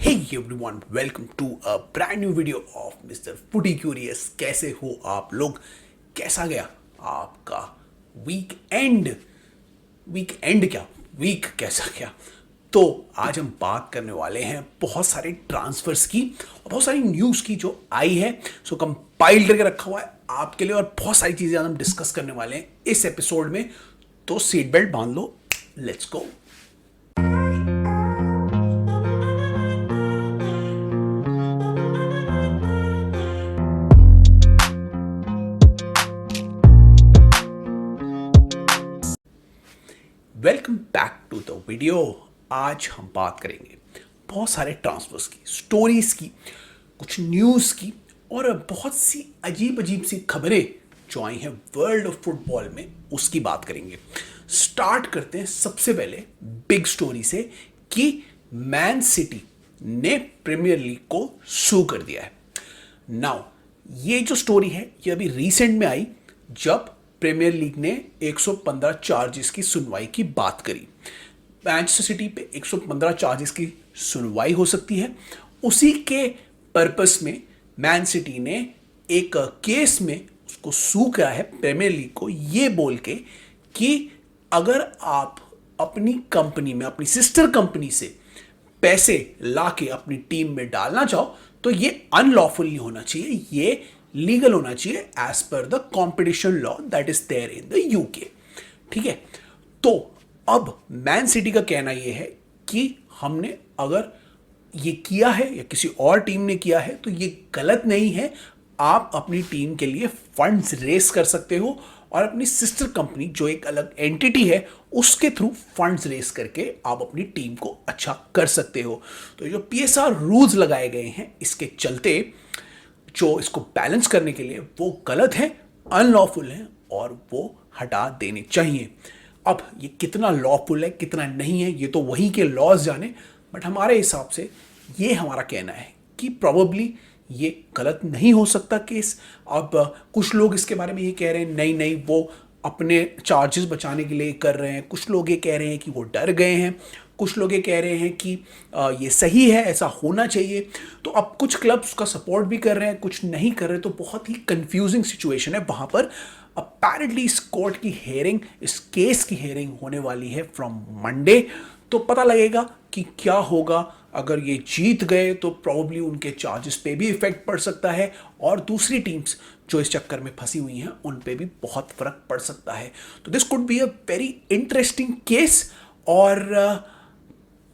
Hey everyone, welcome to a brand new video of Mr. Footy Curious। कैसे हो आप लोग? कैसा गया आपका वीक एंड क्या वीक कैसा गया? तो आज हम बात करने वाले हैं बहुत सारे ट्रांसफर्स की और बहुत सारी न्यूज़ की जो आई है। सो कंपाइल करके रखा हुआ है आपके लिए और बहुत सारी चीज़ें हम डिस्कस करने वाले हैं इस एपिसोड में। तो सीट बेल्ट बांध लो, let's go. Welcome back to the video. आज हम बात करेंगे बहुत सारे ट्रांसफर्स की, स्टोरीज की, कुछ न्यूज़ की और बहुत सी अजीब अजीब सी खबरें जो आई हैं वर्ल्ड ऑफ फुटबॉल में, उसकी बात करेंगे। स्टार्ट करते हैं सबसे पहले बिग स्टोरी से कि मैन सिटी ने प्रीमियर लीग को सू कर दिया है। नाउ ये जो स्टोरी है ये अभी रिसेंट में आई जब प्रीमियर लीग ने 115 चार्जेस की सुनवाई की बात करी। मैनचेस्टर सिटी पे 115 चार्जेस की सुनवाई हो सकती है। उसी के पर्पस में मैन सिटी ने एक केस में उसको सू किया है प्रीमियर लीग को, ये बोल के कि अगर आप अपनी कंपनी में, अपनी सिस्टर कंपनी से पैसे लाके अपनी टीम में डालना चाहो तो ये अनलॉफुल नहीं होना चाहिए, ये लीगल होना चाहिए as per the competition law that is there in the UK. ठीक है, तो अब मैन सिटी का कहना यह है कि हमने अगर ये किया है या किसी और टीम ने किया है तो ये गलत नहीं है। आप अपनी टीम के लिए फंड्स रेस कर सकते हो और अपनी सिस्टर कंपनी जो एक अलग एंटिटी है उसके थ्रू फंड्स रेस करके आप अपनी टीम को अच्छा कर सकते हो। तो जो पीएसआर रूल्स लगाए गए हैं इसके चलते जो इसको बैलेंस करने के लिए वो गलत है, अनलॉफुल है और वो हटा देने चाहिए। अब ये कितना लॉफुल है कितना नहीं है ये तो वही के लॉज जाने, बट हमारे हिसाब से ये हमारा कहना है कि प्रोबेबली ये गलत नहीं हो सकता केस। अब कुछ लोग इसके बारे में ये कह रहे हैं नहीं नहीं वो अपने चार्जेस बचाने के लिए कर रहे हैं, कुछ लोग ये कह रहे हैं कि वो डर गए हैं, कुछ लोग ये कह रहे हैं कि ये सही है, ऐसा होना चाहिए। तो अब कुछ क्लब्स का सपोर्ट भी कर रहे हैं, कुछ नहीं कर रहे, तो बहुत ही कंफ्यूजिंग सिचुएशन है वहाँ पर। अपेरेंटली इस कोर्ट की हेयरिंग, इस केस की हेयरिंग होने वाली है फ्रॉम मंडे। तो पता लगेगा कि क्या होगा। अगर ये जीत गए तो प्रॉब्ली उनके चार्जेस पे भी इफेक्ट पड़ सकता है और दूसरी टीम्स जो इस चक्कर में फंसी हुई हैं उन पे भी बहुत फर्क पड़ सकता है। तो this could be a very interesting case और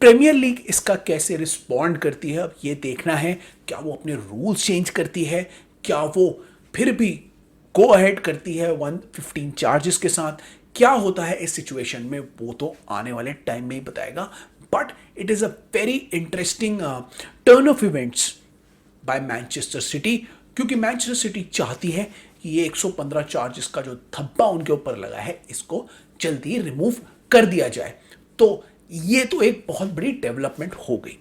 प्रीमियर लीग इसका कैसे रिस्पॉन्ड करती है अब ये देखना है। क्या वो अपने रूल्स चेंज करती है, क्या वो फिर भी गो अहेड करती है 115 चार्जेस के साथ, क्या होता है इस सिचुएशन में वो तो आने वाले टाइम में ही बताएगा। But it is a very interesting turn of events by Manchester City, क्योंकि मैनचेस्टर सिटी चाहती है कि ये 115 चार्जेस का जो धब्बा उनके ऊपर लगा है इसको जल्दी रिमूव कर दिया जाए। तो ये तो एक बहुत बड़ी डेवलपमेंट हो गई।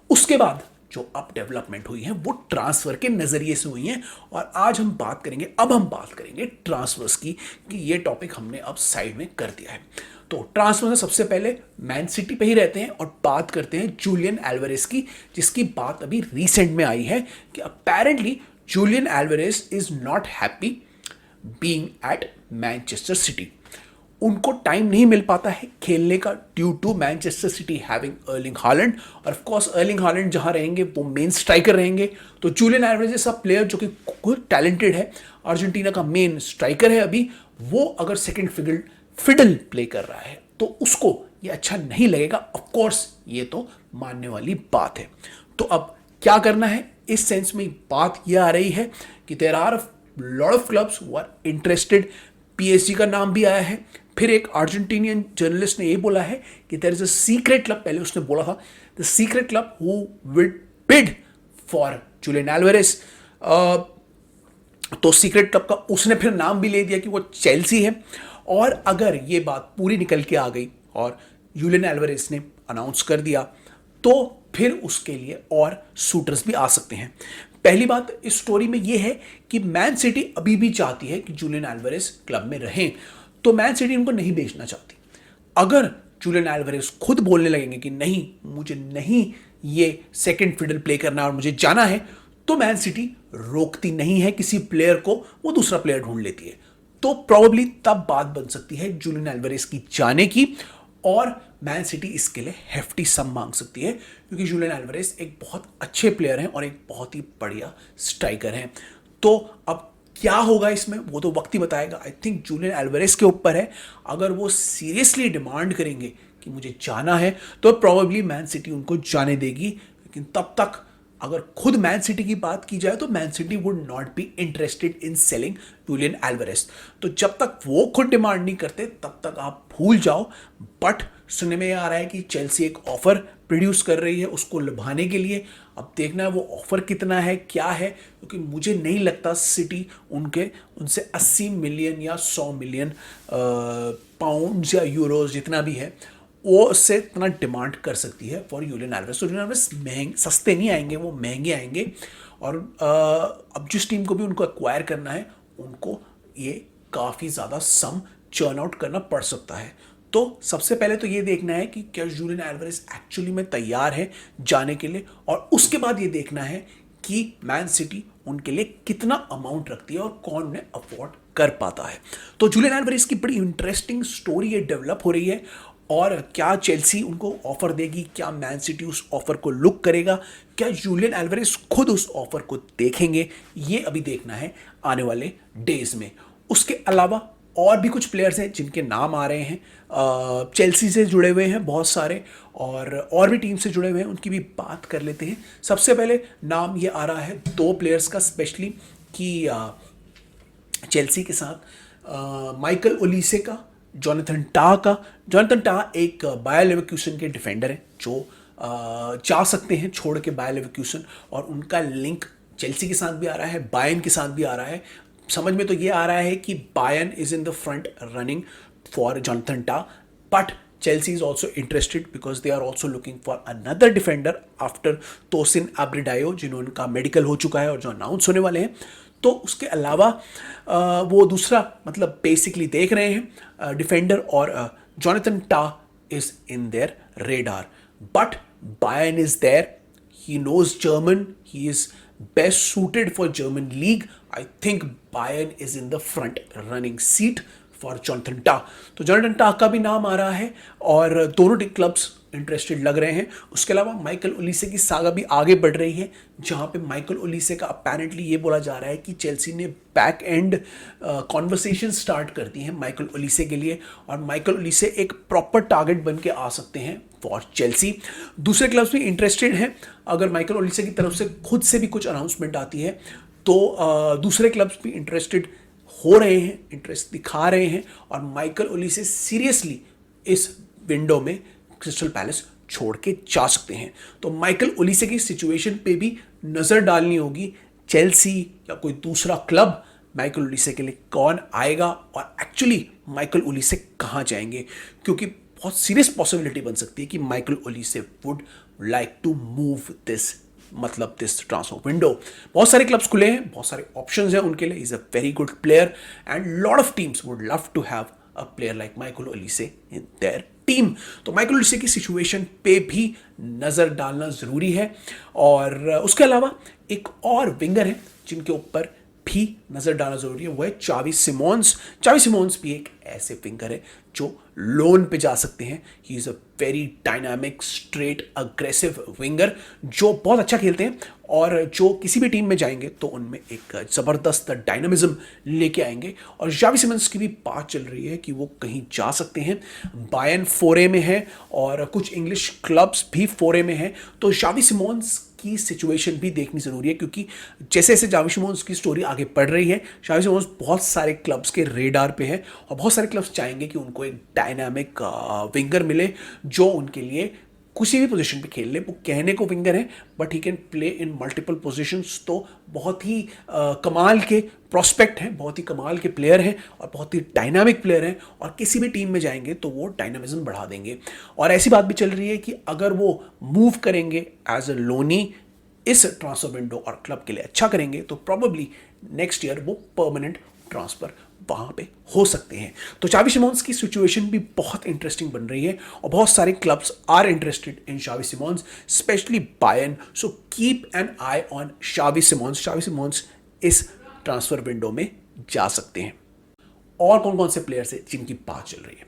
उसके बाद जो अब डेवलपमेंट हुई है वो ट्रांसफर के नजरिए से हुई है और आज हम बात करेंगे ट्रांसफर्स की, कि ये टॉपिक हमने अब साइड में कर दिया है। तो ट्रांसफर में सबसे पहले मैन सिटी पे ही रहते हैं और बात करते हैं जूलियन एल्वारेज की, जिसकी बात अभी रिसेंट में आई है कि apparently Julian Alvarez is not happy being at Manchester City. उनको टाइम नहीं मिल पाता है खेलने का due to Manchester City having Erling Haaland, और ऑफ कोर्स अर्लिंग हालैंड जहां रहेंगे वो मेन स्ट्राइकर रहेंगे। तो जूलियन एल्वारेज ऐसा प्लेयर जो कि खुद टैलेंटेड है, अर्जेंटीना का मेन स्ट्राइकर है अभी, वो अगर सेकंड फिडल प्ले कर रहा है तो उसको ये अच्छा नहीं लगेगा। ऑफ कोर्स ये तो मानने वाली बात है। तो अब क्या करना है इस सेंस में बात यह आ रही है कि there are lot of clubs who are interested. PSG का नाम भी आया है। फिर एक अर्जेंटीनियन जर्नलिस्ट ने ये बोला है कि there is a secret club, पहले उसने बोला था the secret club who will bid for Julian Alvarez. तो सीक्रेट क्लब का उसने फिर नाम भी ले दिया कि वो चेल्सी है। और अगर ये बात पूरी निकल के आ गई और जूलियन एल्वारेज ने अनाउंस कर दिया तो फिर उसके लिए और शूटर्स भी आ सकते हैं। पहली बात इस स्टोरी में यह है कि मैन सिटी अभी भी चाहती है कि जूलियन एल्वारेज क्लब में रहें, तो मैन सिटी उनको नहीं बेचना चाहती। अगर जूलियन एल्वारेज खुद बोलने लगेंगे कि नहीं मुझे नहीं ये सेकंड फिडल प्ले करना है और मुझे जाना है, तो मैन सिटी रोकती नहीं है किसी प्लेयर को, वो दूसरा प्लेयर ढूंढ लेती है। तो प्रॉब्ली तब बात बन सकती है जूलियन एल्वारेज की जाने की, और मैन सिटी इसके लिए हेफ्टी सम मांग सकती है, क्योंकि जूलियन एल्वारेज एक बहुत अच्छे प्लेयर हैं और एक बहुत ही बढ़िया स्ट्राइकर हैं। तो अब क्या होगा इसमें वो तो वक्त ही बताएगा। आई थिंक जूलियन एल्वारेज के ऊपर है, अगर वो सीरियसली डिमांड करेंगे कि मुझे जाना है तो प्रॉबेबली मैन सिटी उनको जाने देगी, लेकिन तब तक अगर खुद मैन सिटी की बात की जाए तो Man City would not be interested in selling Julian Alvarez. तो जब तक वो खुद डिमांड नहीं करते तब तक आप भूल जाओ। बट सुनने में आ रहा है कि चेल्सी एक ऑफर प्रोड्यूस कर रही है उसको लुभाने के लिए। अब देखना है वो ऑफर कितना है, क्या है, क्योंकि मुझे नहीं लगता सिटी उनसे 80 मिलियन या 100 मिलियन पाउंड्स या यूरोज जितना भी है वो उससे इतना डिमांड कर सकती है फॉर जूलियन एल्वारेज। तो जूलियन एल्वारेज महंगे सस्ते नहीं आएंगे, वो महंगे आएंगे। और अब जिस टीम को भी उनको एक्वायर करना है उनको ये काफ़ी ज़्यादा सम चर्न आउट करना पड़ सकता है। तो सबसे पहले तो ये देखना है कि क्या जूलियन एल्वारेज एक्चुअली में तैयार है जाने के लिए, और उसके बाद ये देखना है कि मैन सिटी उनके लिए कितना अमाउंट रखती है और कौन उन्हें अफोर्ड कर पाता है। तो जूलियन एल्वारेज की बड़ी इंटरेस्टिंग स्टोरी ये डेवलप हो रही है, और क्या चेल्सी उनको ऑफर देगी, क्या मैन सिटी उस ऑफर को लुक करेगा, क्या जूलियन एल्वारेज खुद उस ऑफर को देखेंगे, ये अभी देखना है आने वाले डेज में। उसके अलावा और भी कुछ प्लेयर्स हैं जिनके नाम आ रहे हैं, चेल्सी से जुड़े हुए हैं बहुत सारे, और भी टीम से जुड़े हुए हैं, उनकी भी बात कर लेते हैं। सबसे पहले नाम ये आ रहा है दो प्लेयर्स का स्पेशली कि चेल्सी के साथ माइकल ओलीसे का, जोनाथन टाह का। जोनाथन टाह एक बायर लेवरकुसन के डिफेंडर हैं जो जा सकते हैं छोड़ के बायर लेवरकुसन, और उनका लिंक चेल्सी के साथ भी आ रहा है, बायर्न के साथ भी आ रहा है। समझ में तो ये आ रहा है कि Bayern is in the front running for Jonathan Tah, but Chelsea is also interested because they are also looking for another defender after Tosin Abridayo, जिनका मेडिकल हो चुका है और जो अनाउंस होने वाले हैं। तो उसके अलावा वो दूसरा मतलब बेसिकली देख रहे हैं डिफेंडर, और Jonathan Tah is in their radar. But Bayern is there, he knows German, he is best suited for German league. I think Bayern is in the front running seat for Jonathan Tah. तो Jonathan टाह का भी नाम आ रहा है और दोनों clubs interested लग रहे हैं। उसके अलावा माइकल ओलीसे की सागा भी आगे बढ़ रही है, जहां पे माइकल ओलीसे का अपेरेंटली ये बोला जा रहा है कि चेल्सी ने बैक एंड कॉन्वर्सेशन स्टार्ट कर दी है माइकल ओलीसे के लिए, और माइकल ओलीसे एक प्रॉपर टारगेट बन के आ सकते हैं फॉर चेल्सी। दूसरे क्लब्स भी इंटरेस्टेड हैं। अगर माइकल ओलीसे की तरफ से खुद से भी कुछ अनाउंसमेंट आती है तो दूसरे क्लब्स भी इंटरेस्टेड हो रहे हैं, इंटरेस्ट दिखा रहे हैं, और माइकल ओलीसे सीरियसली इस विंडो में क्रिस्टल पैलेस छोड़ के जा सकते हैं। तो माइकल ओलीसे की सिचुएशन पे भी नज़र डालनी होगी, चेल्सी या कोई दूसरा क्लब माइकल ओलीसे के लिए कौन आएगा और एक्चुअली माइकल ओलीसे कहाँ जाएंगे, क्योंकि बहुत सीरियस पॉसिबिलिटी बन सकती है कि Michael Olise would like to move this transfer window. बहुत सारे क्लब्स खुले हैं, बहुत सारे ऑप्शंस हैं उनके लिए। Is a very good player and lot of teams would love to have a player like Michael Olise in their team. तो माइकल ओलीसे की सिचुएशन पे भी नज़र डालना ज़रूरी है। और उसके अलावा एक और विंगर है जिनके ऊपर भी नज़र डालना ज़रूरी है, वो है चावी सिमोन्स। चावी सिमोन्स भी एक ऐसे विंगर है जो लोन पे जा सकते हैं। He is a very dynamic straight aggressive winger जो बहुत अच्छा खेलते हैं, और जो किसी भी टीम में जाएंगे तो उनमें एक ज़बरदस्त डायनामिज्म लेके आएंगे। और चावी सिमोन्स की भी बात चल रही है कि वो कहीं जा सकते हैं। बायर्न फोरे में है और कुछ इंग्लिश क्लब्स भी फोरे में हैं। तो चावी सिमोन्स की सिचुएशन भी देखनी ज़रूरी है, क्योंकि जैसे जैसे चावी सिमोन्स की स्टोरी आगे बढ़ रही है, चावी सिमोन्स बहुत सारे क्लब्स के रेडार पे है, और बहुत सारे क्लब्स चाहेंगे कि उनको एक डायनामिक विंगर मिले जो उनके लिए किसी भी पोजीशन पे खेल ले। वो कहने को विंगर है but he can play in multiple positions. तो बहुत ही कमाल के प्रॉस्पेक्ट हैं, बहुत ही कमाल के प्लेयर हैं और बहुत ही डायनामिक प्लेयर हैं, और किसी भी टीम में जाएंगे तो वो डायनामिज्म बढ़ा देंगे। और ऐसी बात भी चल रही है कि अगर वो मूव करेंगे एज अ लोनी इस ट्रांसफर विंडो और क्लब के लिए अच्छा करेंगे तो प्रॉबेबली नेक्स्ट ईयर वो परमानेंट ट्रांसफर वहाँ पे हो सकते हैं। तो चावी सिमोन्स की सिचुएशन भी बहुत इंटरेस्टिंग बन रही है और बहुत सारे क्लब्स आर इंटरेस्टेड इन चावी Simmons, specially Bayern. So keep an eye on चावी सिमोन्स। चावी सिमोन्स इस ट्रांसफर विंडो में जा सकते हैं। और कौन कौन से प्लेयर्स हैं जिनकी बात चल रही है?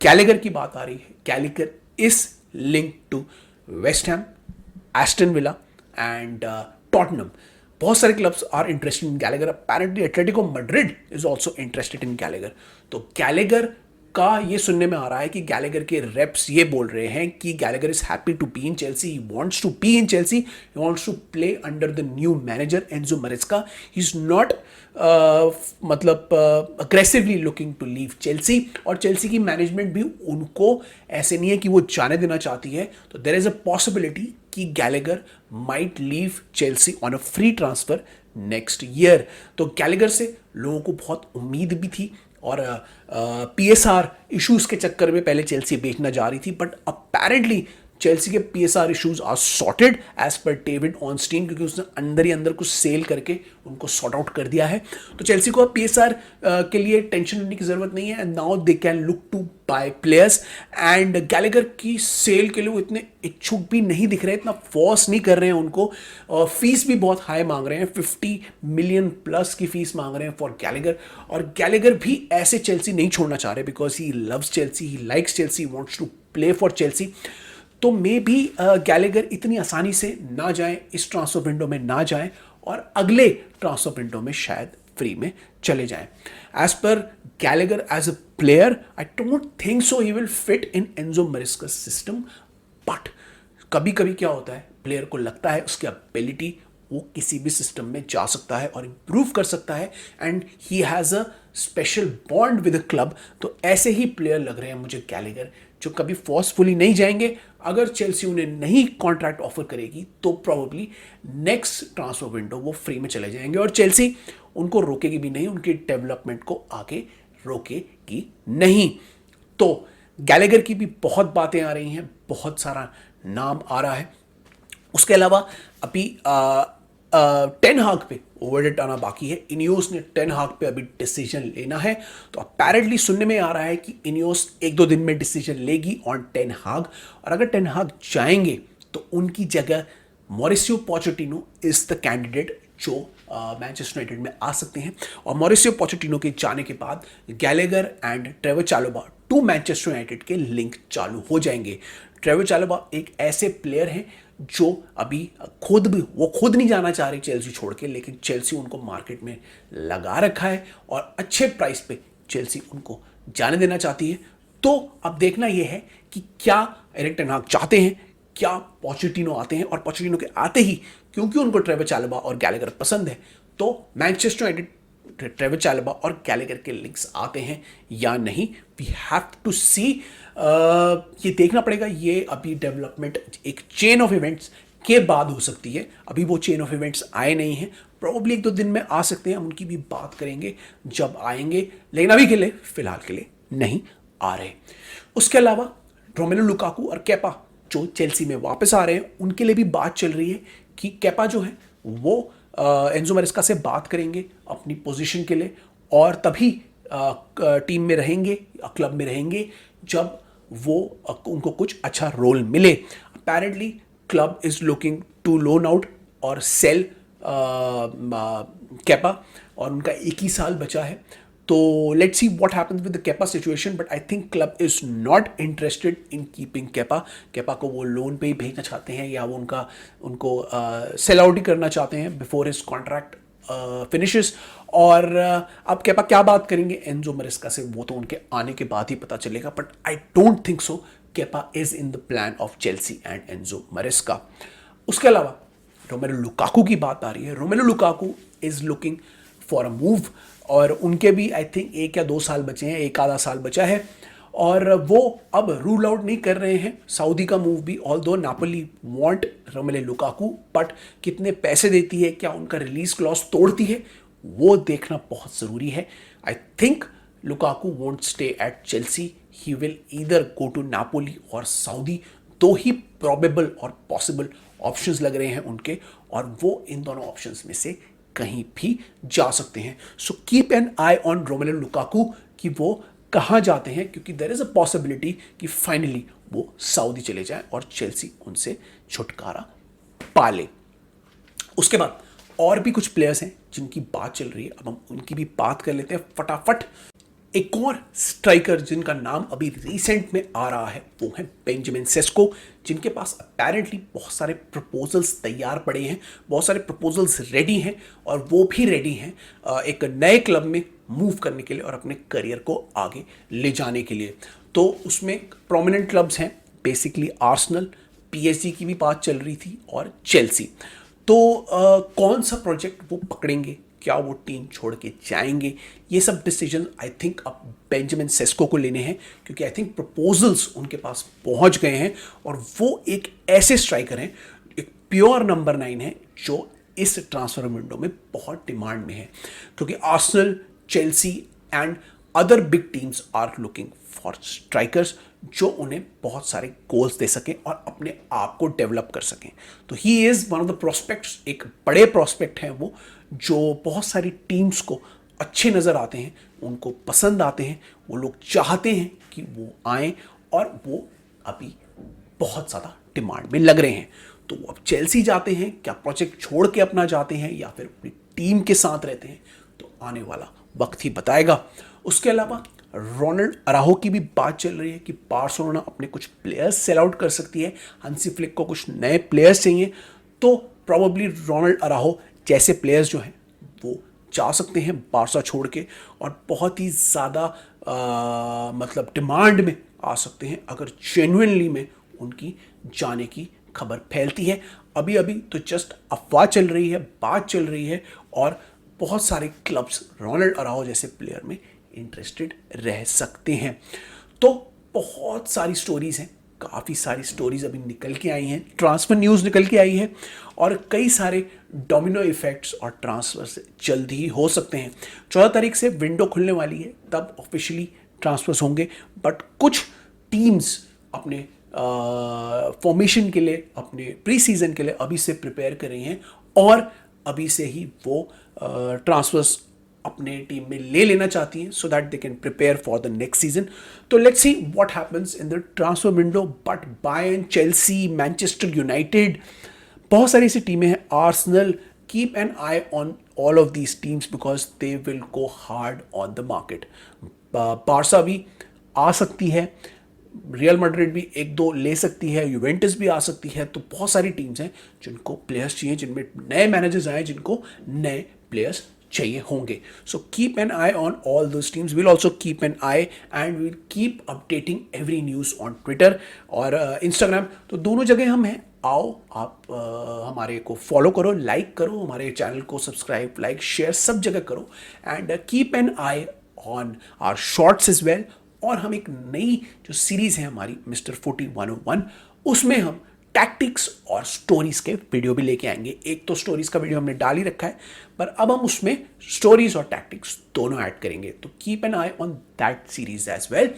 गैलेगर की बात आ रही है। Gallagher is link to West Ham, Aston Villa and Tottenham. बहुत सारे clubs are interested in Gallagher. Apparently Atletico Madrid is also interested in Gallagher. तो गैलेगर का ये सुनने में आ रहा है कि गैलेगर के रेप्स ये बोल रहे हैं कि Gallagher is happy to be in Chelsea, he wants to be in Chelsea, he wants to play under the new manager Enzo Maresca. He is not मतलब aggressively looking to leave Chelsea, और Chelsea की management भी उनको ऐसे नहीं है कि वो जाने देना चाहती है। तो देयर इज अ पॉसिबिलिटी कि Gallagher might leave Chelsea on a free transfer next year. तो गैलेगर से लोगों को बहुत उम्मीद भी थी, और पीएसआर इश्यूज के चक्कर में पहले चेल्सी बेचना जा रही थी, बट अपेरेंटली चेल्सी के PSR issues are sorted as per David Ornstein, क्योंकि उसने अंदर ही अंदर कुछ सेल करके उनको सॉर्ट आउट कर दिया है। तो चेल्सी को अब पीएसआर के लिए टेंशन लेने की जरूरत नहीं है, and now they can look to buy players. And Gallagher की सेल के लिए वो इतने इच्छुक भी नहीं दिख रहे, इतना फोर्स नहीं कर रहे हैं उनको। फीस भी बहुत हाई मांग रहे हैं, 50 मिलियन प्लस की फीस मांग रहे हैं फॉर गैलेगर। और गैलेगर भी ऐसे चेल्सी नहीं छोड़ना चाह रहे, because he loves Chelsea, he likes Chelsea, wants to play for Chelsea. तो मे भी गैलेगर इतनी आसानी से ना जाएं, इस ट्रांसफर विंडो में ना जाएं, और अगले ट्रांसफर विंडो में शायद फ्री में चले जाएं। As per Gallagher as a player, I don't think so he will fit in Enzo Maresca's system. But कभी कभी क्या होता है, प्लेयर को लगता है उसकी एबिलिटी वो किसी भी सिस्टम में जा सकता है और इम्प्रूव कर सकता है, and he has a special bond with the club. तो ऐसे ही प्लेयर लग रहे हैं मुझे गैलेगर, जो कभी फोर्सफुली नहीं जाएंगे। अगर चेल्सी उन्हें नहीं कॉन्ट्रैक्ट ऑफर करेगी तो प्रोबेबली नेक्स्ट ट्रांसफर विंडो वो फ्री में चले जाएंगे, और चेल्सी उनको रोकेगी भी नहीं, उनकी डेवलपमेंट को आगे रोकेगी नहीं। तो गैलेगर की भी बहुत बातें आ रही हैं, बहुत सारा नाम आ रहा है। उसके अलावा अभी टेन हाग पे ओवरडेट आना बाकी है। इनियोस ने टेन हाग पे अभी डिसीजन लेना है। तो अपेरेंटली सुनने में आ रहा है कि इनियोस एक दो दिन में डिसीजन लेगी ऑन टेन हाग, और अगर टेन हाग जाएंगे तो उनकी जगह Mauricio Pochettino is the candidate जो मैनचेस्टर यूनाइटेड में आ सकते हैं। और मॉरिसियो पोचेटिनो के जाने के बाद Gallagher and Trevoh Chalobah to Manchester United के लिंक चालू हो जाएंगे। ट्रेवर चालोबा एक ऐसे प्लेयर हैं जो अभी खुद नहीं जाना चाह रही चेल्सी छोड़ के, लेकिन चेल्सी उनको मार्केट में लगा रखा है और अच्छे प्राइस पे चेल्सी उनको जाने देना चाहती है। तो अब देखना यह है कि क्या एरिक टेन हाग चाहते हैं, क्या पोचेटिनो आते हैं, और पोचेटिनो के आते ही क्योंकि उनको ट्रेवर चालोबा और गैलेगर पसंद है, तो मैनचेस्टर यूनाइटेड ट्रेवर चालोबा और गैलेगर के लिंक्स आते हैं या नहीं, वी हैव टू सी। ये देखना पड़ेगा। ये अभी डेवलपमेंट एक चेन ऑफ इवेंट्स के बाद हो सकती है। अभी वो चेन ऑफ इवेंट्स आए नहीं हैं, प्रोबेबली एक दो दिन में आ सकते हैं, हम उनकी भी बात करेंगे जब आएंगे, लेकिन अभी के लिए फिलहाल के लिए नहीं आ रहे। उसके अलावा रोमेलो लुकाकू और केपा जो चेल्सी में वापस आ रहे हैं, उनके लिए भी बात चल रही है कि केपा जो है वो एंजो मैरेस्का से बात करेंगे अपनी पोजीशन के लिए, और तभी टीम में रहेंगे, क्लब में रहेंगे जब वो उनको कुछ अच्छा रोल मिले। Apparently club is looking to loan out और सेल केपा, और उनका एक ही साल बचा है। तो let's see what happens with the Kepa situation, but I think club is not interested in keeping Kepa. Kepa को वो लोन पे ही भेजना चाहते हैं, या वो उनको सेल आउट ही करना चाहते हैं बिफोर हिज कॉन्ट्रैक्ट फिनिशेस। और अब केपा क्या बात करेंगे एंजो मैरेस्का से, वो तो उनके आने के बाद ही पता चलेगा, but I don't think so Kepa is in the plan of Chelsea and Enzo Maresca. उसके अलावा रोमेलो लुकाकू की बात आ रही है। Romelu Lukaku is looking for a move, और उनके भी आई थिंक 1 या 2 साल बचे हैं, एक आधा साल बचा है, और वो अब रूल आउट नहीं कर रहे हैं सऊदी का मूव भी। Although Napoli want Romelu Lukaku, but कितने पैसे देती है, क्या उनका रिलीज क्लॉज तोड़ती है, वो देखना बहुत ज़रूरी है। I think Lukaku won't stay at Chelsea, he will either go to Napoli और सऊदी। दो ही प्रोबेबल और पॉसिबल ऑप्शंस लग रहे हैं उनके, और वो इन दोनों ऑप्शंस में से कहीं भी जा सकते हैं। So keep an eye on Romelu Lukaku कि वो कहाँ जाते हैं, क्योंकि देयर इज अ पॉसिबिलिटी कि फाइनली वो सऊदी चले जाएं और चेल्सी उनसे छुटकारा पा ले। उसके बाद और भी कुछ प्लेयर्स हैं जिनकी बात चल रही है, अब हम उनकी भी बात कर लेते हैं फटाफट। एक और स्ट्राइकर जिनका नाम अभी रिसेंट में आ रहा है वो है बेंजामिन सेस्को, जिनके पास अपेरेंटली बहुत सारे प्रपोजल्स तैयार पड़े हैं, बहुत सारे प्रपोजल्स रेडी हैं, और वो भी रेडी हैं एक नए क्लब में मूव करने के लिए और अपने करियर को आगे ले जाने के लिए। तो उसमें प्रोमिनेंट क्लब्स हैं, बेसिकली आर्सेनल, पीएसजी की भी बात चल रही थी और चेल्सी। तो कौन सा प्रोजेक्ट वो पकड़ेंगे, क्या वो टीम छोड़ के जाएंगे, ये सब डिसीजन आई थिंक अब बेंजामिन सेस्को को लेने हैं, क्योंकि आई थिंक प्रपोजल्स उनके पास पहुंच गए हैं और वो एक ऐसे स्ट्राइकर हैं, एक प्योर नंबर 9 है जो इस ट्रांसफर विंडो में बहुत डिमांड में है, क्योंकि Arsenal, Chelsea and other big teams are looking for strikers जो उन्हें बहुत सारे गोल्स दे सकें और अपने आप को डेवलप कर सकें। तो he is one of the prospects, एक बड़े प्रोस्पेक्ट हैं वो, जो बहुत सारी टीम्स को अच्छे नज़र आते हैं, उनको पसंद आते हैं, वो लोग चाहते हैं कि वो आएँ, और वो अभी बहुत ज़्यादा डिमांड में लग रहे हैं। तो वो अब चेल्सी जाते हैं, क्या प्रोजेक्ट छोड़ के अपना जाते हैं या फिर अपनी टीम के साथ रहते हैं, तो आने वाला वक्त ही बताएगा। उसके अलावा रोनाल्ड अराहो की भी बात चल रही है कि बार्सिलोना अपने कुछ प्लेयर्स सेल आउट कर सकती है, हांसी फ्लिक को कुछ नए प्लेयर्स चाहिए, तो प्रॉबेबली रोनाल्ड अराहो जैसे प्लेयर्स जो हैं वो जा सकते हैं बार्सा छोड़ के, और बहुत ही ज़्यादा मतलब डिमांड में आ सकते हैं अगर जेन्युइनली में उनकी जाने की खबर फैलती है। अभी अभी तो जस्ट अफवाह चल रही है, बात चल रही है, और बहुत सारे क्लब्स रोनाल्ड अराहो जैसे प्लेयर में इंटरेस्टेड रह सकते हैं। तो बहुत सारी स्टोरीज हैं, काफ़ी सारी स्टोरीज अभी निकल के आई हैं, ट्रांसफर न्यूज़ निकल के आई है, और कई सारे डोमिनो इफेक्ट्स और ट्रांसफर्स जल्द ही हो सकते हैं। 14 तारीख से विंडो खुलने वाली है, तब ऑफिशियली ट्रांसफर्स होंगे, बट कुछ टीम्स अपने फॉर्मेशन के लिए, अपने प्री सीजन के लिए अभी से प्रिपेयर कर रही हैं, और अभी से ही वो ट्रांसफर्स अपने टीम में ले लेना चाहती हैं, so that they can prepare for the next season. तो let's see what happens in the transfer window. But Bayern, Chelsea, Manchester United, बहुत सारी ऐसी टीमें हैं, Arsenal, keep an eye on all of these teams because they will go hard on the market. Barca भी आ सकती है, real Madrid भी एक दो ले सकती है, यूवेंटस भी आ सकती है। तो बहुत सारी टीम्स हैं जिनको प्लेयर्स चाहिए, जिनमें नए मैनेजर्स आए, जिनको नए प्लेयर्स चाहिए होंगे। So keep an eye on all those teams. Will also keep an I and will keep updating every news on Twitter और इंस्टाग्राम। तो दोनों जगह हम हैं। आओ आप हमारे को फॉलो करो, लाइक करो, हमारे चैनल को सब्सक्राइब, लाइक, शेयर सब जगह करो, and keep an eye on our shorts as well. और हम एक नई जो सीरीज़ है हमारी मिस्टर फुटी 101, उसमें हम टैक्टिक्स और स्टोरीज के वीडियो भी लेके आएंगे। एक तो स्टोरीज का वीडियो हमने डाल ही रखा है, पर अब हम उसमें स्टोरीज और टैक्टिक्स दोनों ऐड करेंगे। तो keep an eye on that series as well.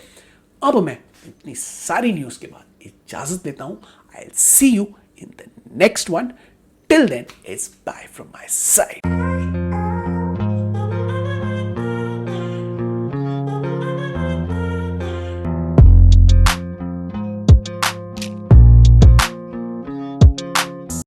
अब मैं इतनी सारी न्यूज़ के बाद इजाज़त देता हूँ। I will see you in the next one. Till then, it's bye from my side.